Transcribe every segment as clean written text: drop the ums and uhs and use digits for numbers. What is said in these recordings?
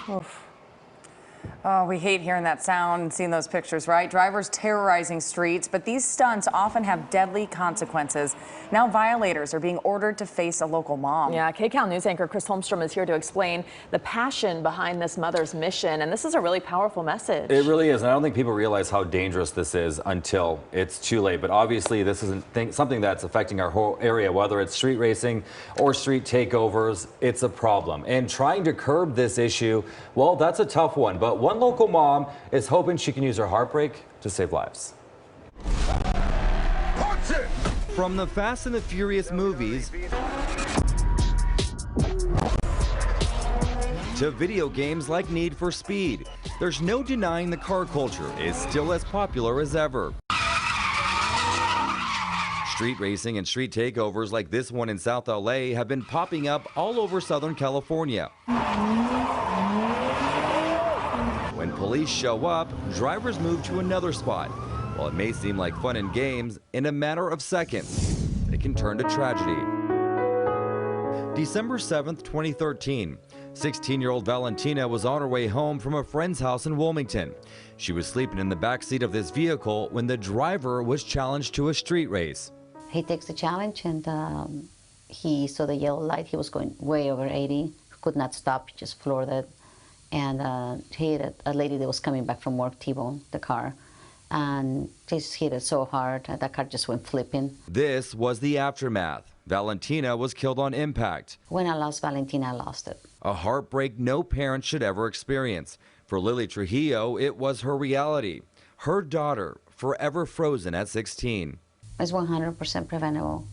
Oof. Oh, we hate hearing that sound and seeing those pictures, right? Drivers terrorizing streets, but these stunts often have deadly consequences. Now violators are being ordered to face a local mom. Yeah, KCAL news anchor Chris Holstrom is here to explain the passion behind this mother's mission, and this is a really powerful message. It really is, and I don't think people realize how dangerous this is until it's too late. But obviously, this isn't something that's affecting our whole area, whether it's street racing or street takeovers. It's a problem, and trying to curb this issue, well, that's a tough one. But one local mom is hoping she can use her heartbreak to save lives. From the Fast and the Furious movies to video games like Need for Speed, there's no denying the car culture is still as popular as ever. Street racing and street takeovers like this one in South LA have been popping up all over Southern California. When police show up, drivers move to another spot. While it may seem like fun and games, in a matter of seconds, it can turn to tragedy. December 7th, 2013, 16-year-old Valentina was on her way home from a friend's house in Wilmington. She was sleeping in the backseat of this vehicle when the driver was challenged to a street race. He takes the challenge, and he saw the yellow light. He was going way over 80, could not stop, he just floored it. And he hit a lady that was coming back from work, T-boned the car, and just hit it so hard that the car just went flipping. This was the aftermath. Valentina was killed on impact. When I lost Valentina, I lost it. A heartbreak no parent should ever experience. For Lili Trujillo, it was her reality. Her daughter, forever frozen at 16. It's 100% preventable.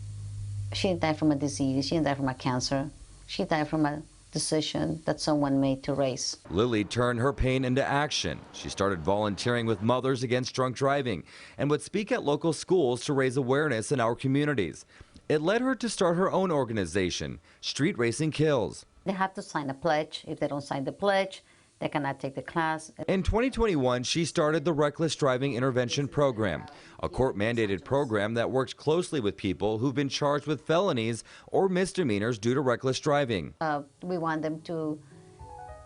She didn't die from a disease, she didn't die from a cancer. She died from a decision that someone made to race. Lili turned her pain into action. She started volunteering with Mothers Against Drunk Driving and would speak at local schools to raise awareness in our communities. It led her to start her own organization, Street Racing Kills. They have to sign a pledge. If they don't sign the pledge, they cannot take the class. In 2021, she started the Reckless Driving Intervention Program, a court-mandated program that works closely with people who've been charged with felonies or misdemeanors due to reckless driving. We want them to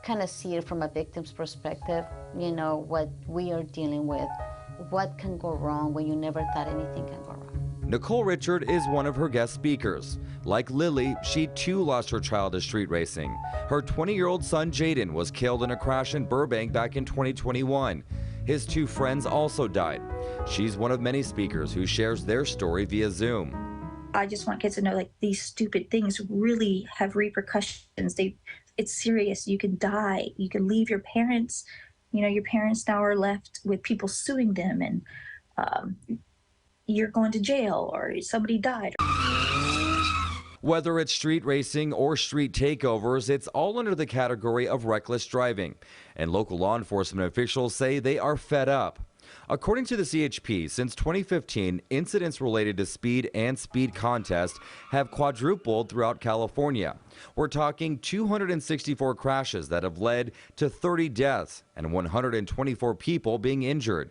kind of see it from a victim's perspective, you know, what we are dealing with, what can go wrong when you never thought anything can go wrong. Nicole Richard is one of her guest speakers. Like Lili, she too lost her child to street racing. Her 20-year-old son Jaden was killed in a crash in Burbank back in 2021. His two friends also died. She's one of many speakers who shares their story via Zoom. I just want kids to know, like, these stupid things really have repercussions. It's serious. You can die. You can leave your parents. You know, your parents now are left with people suing them, and you're going to jail, or somebody died. Whether it's street racing or street takeovers, it's all under the category of reckless driving. And local law enforcement officials say they are fed up. According to the CHP, since 2015, incidents related to speed and speed contests have quadrupled throughout California. We're talking 264 crashes that have led to 30 deaths and 124 people being injured.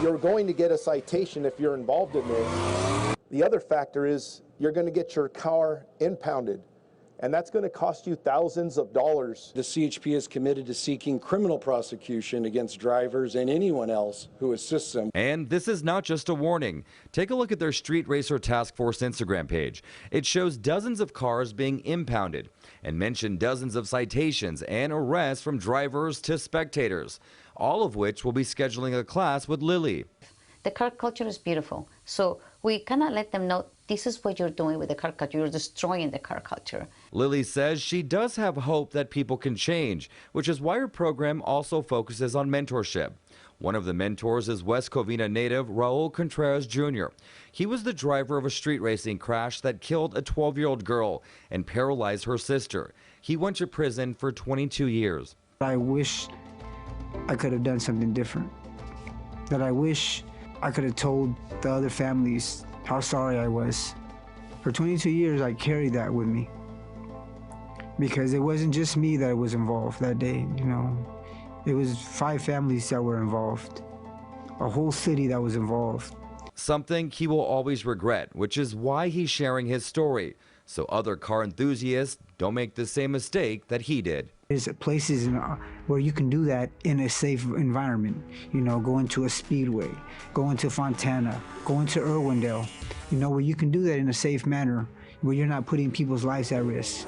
You're going to get a citation if you're involved in this. The other factor is you're going to get your car impounded, and that's going to cost you thousands of dollars. The CHP is committed to seeking criminal prosecution against drivers and anyone else who assists them. And this is not just a warning. Take a look at their Street Racer Task Force Instagram page. It shows dozens of cars being impounded and mention dozens of citations and arrests from drivers to spectators, all of which will be scheduling a class with Lili. The car culture is beautiful, so we cannot let them know this is what you're doing with the car culture. You're destroying the car culture. Lili says she does have hope that people can change, which is why her program also focuses on mentorship. One of the mentors is West Covina native Raul Contreras Jr. He was the driver of a street racing crash that killed a 12-year-old girl and paralyzed her sister. He went to prison for 22 years. I wish I could have done something different. That I wish I could have told the other families how sorry I was. For 22 years, I carried that with me. Because it wasn't just me that was involved that day, you know. It was 5 families that were involved, a whole city that was involved. Something he will always regret, which is why he's sharing his story, so other car enthusiasts don't make the same mistake that he did. There's places where you can do that in a safe environment. You know, go into a speedway, go into Fontana, go into Irwindale, you know, where you can do that in a safe manner, where you're not putting people's lives at risk.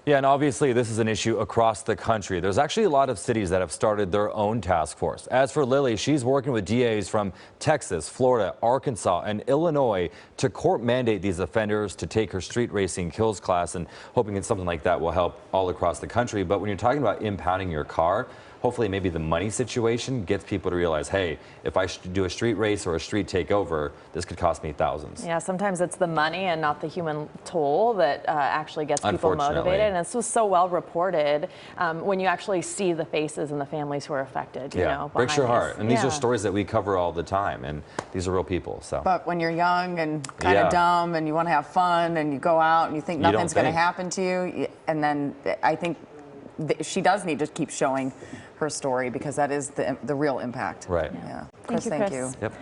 Yeah, and obviously this is an issue across the country. There's actually a lot of cities that have started their own task force. As for Lili, she's working with DAs from Texas, Florida, Arkansas, and Illinois to court mandate these offenders to take her street racing kills class, and hoping that something like that will help all across the country. But when you're talking about impounding your car, hopefully maybe the money situation gets people to realize, hey, if I do a street race or a street takeover, this could cost me thousands. Yeah, sometimes it's the money and not the human toll that actually gets people motivated. And this was so well reported when you actually see the faces and the families who are affected. You know, breaks your heart. And these yeah. are stories that we cover all the time, and these are real people. So. But when you're young and kind of dumb and you want to have fun and you go out and you think nothing's going to happen to you, and then I think she does need to keep showing her story, because that is the real impact. Right. Yeah. Thank you, Chris. Yep.